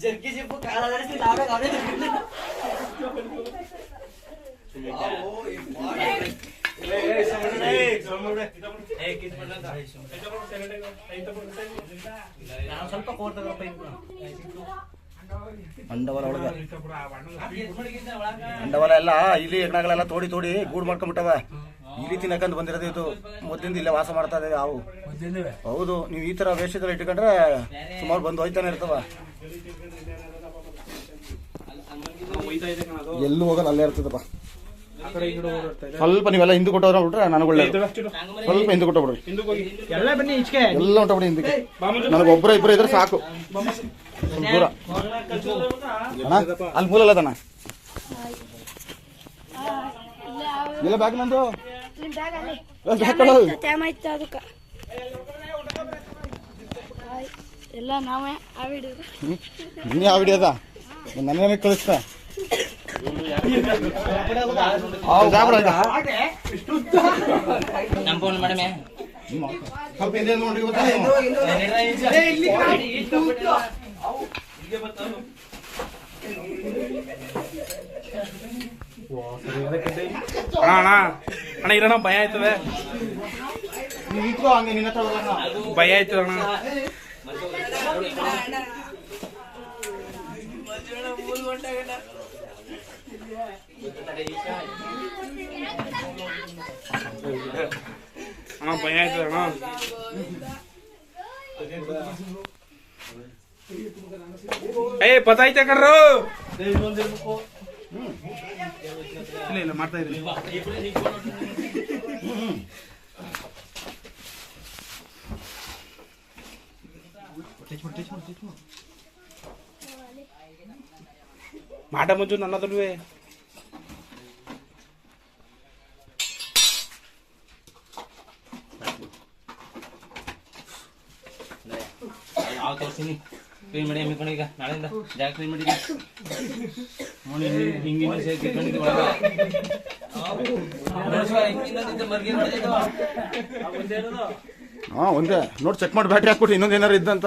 Jerky zip ಕಾಲಾಡಿಸಿ ನಾವೇ ಗಾಡಿ ಸ್ವಲ್ಪ ಅಂಡವಲ ಒಳಗ ಅಂಡವಲ ಎಲ್ಲ ಇಲ್ಲಿ ಹೆಗ್ಣಗಳೆಲ್ಲ ತೋಡಿ ತೋಡಿ ಗೂಡು ಮಾಡ್ಕೊಂಡ್ಬಿಟ್ಟವ. ಇಲ್ಲಿ ತಿನ್ನಕಂತ ಬಂದಿರೋದು ಇದು. ಮೊದಲಿಂದ ಇಲ್ಲೇ ವಾಸ ಮಾಡ್ತಾ ಇದ್ದೇವೆ ಅವು. ಹೌದು, ನೀವು ಈ ತರ ವೇಷದಲ್ಲಿ ಇಟ್ಕೊಂಡ್ರೆ ಸುಮಾರು ಬಂದು ಹೋಯ್ತಾನೆ ಇರ್ತವ. ಎಲ್ಲೂ ಹೋಗಲ್ಲ, ಅಲ್ಲೇ ಇರ್ತದಪ್ಪ. ಸ್ವಲ್ಪ ನೀವೆಲ್ಲ ಹಿಂದೆ ಕೊಟ್ಟವ್ರ ಬಿಟ್ರೆ ನನಗೊಳ್ಳೆ. ಸ್ವಲ್ಪ ಹಿಂದೆ ಕೊಟ್ಟಬಿಡ್ರಿ, ಎಲ್ಲ ಹೊಂಟಬಿಡಿ ಹಿಂದಕ್ಕೆ. ನನಗೊಬ್ಬರ ಇಬ್ಬರು ಇದ್ರೆ ಸಾಕು. ದೂರ ಅಣ್ಣ, ಅಲ್ಲಿ ಮೂಲಲ್ಲದಣ್ಣ. ಇಲ್ಲ ಬ್ಯಾಗ್ ನಂದು ಎಲ್ಲ ನಾವೇ ನೀ ಆ ವಿಡಿಯೋದ ನನಗೆ ಕಳಿಸ್ತಾ. ಸ್ವಲ್ಪ ಹಿಂದೆ ನೋಡಿ ಅಣ್ಣ ಅಣ್ಣ ಇರೋಣ ಭಯ ಆಯ್ತದೆ. ಹಂಗೆ ನಿನ್ನ ಭಯ ಆಯ್ತದ ಅಣ್ಣ. ಅಣ್ಣ ಭಯ ಆಯ್ತದ ಅಣ್ಣ. ಪತಾಯ್ತ ಕಣ್ರು. ಇಲ್ಲ ಇಲ್ಲ ಮಾಡ್ತಾ ಇದ್ದೀನಿ. ಮಾಟ ಮಂಜು ನನ್ನದಲ್ವೇ. ಯಾವ ತೋರಿಸ್ತೀನಿ ಕ್ಲೀನ್ ಮಾಡಿ ಮಿಕೊಂಡು ಈಗ ನಾಳೆಯಿಂದ ಜಾಗ ಕ್ಲೀನ್ ಮಾಡಿ ಹಿಂಗಿನ ಹಾ ಒಂದೇ ನೋಡಿ ಚೆಕ್ ಮಾಡಿ ಬ್ಯಾಟ್ರಿ ಹಾಕ್ಬಿಟ್ಟು ಇನ್ನೊಂದು ಏನಾರು ಇದ್ದಂತ.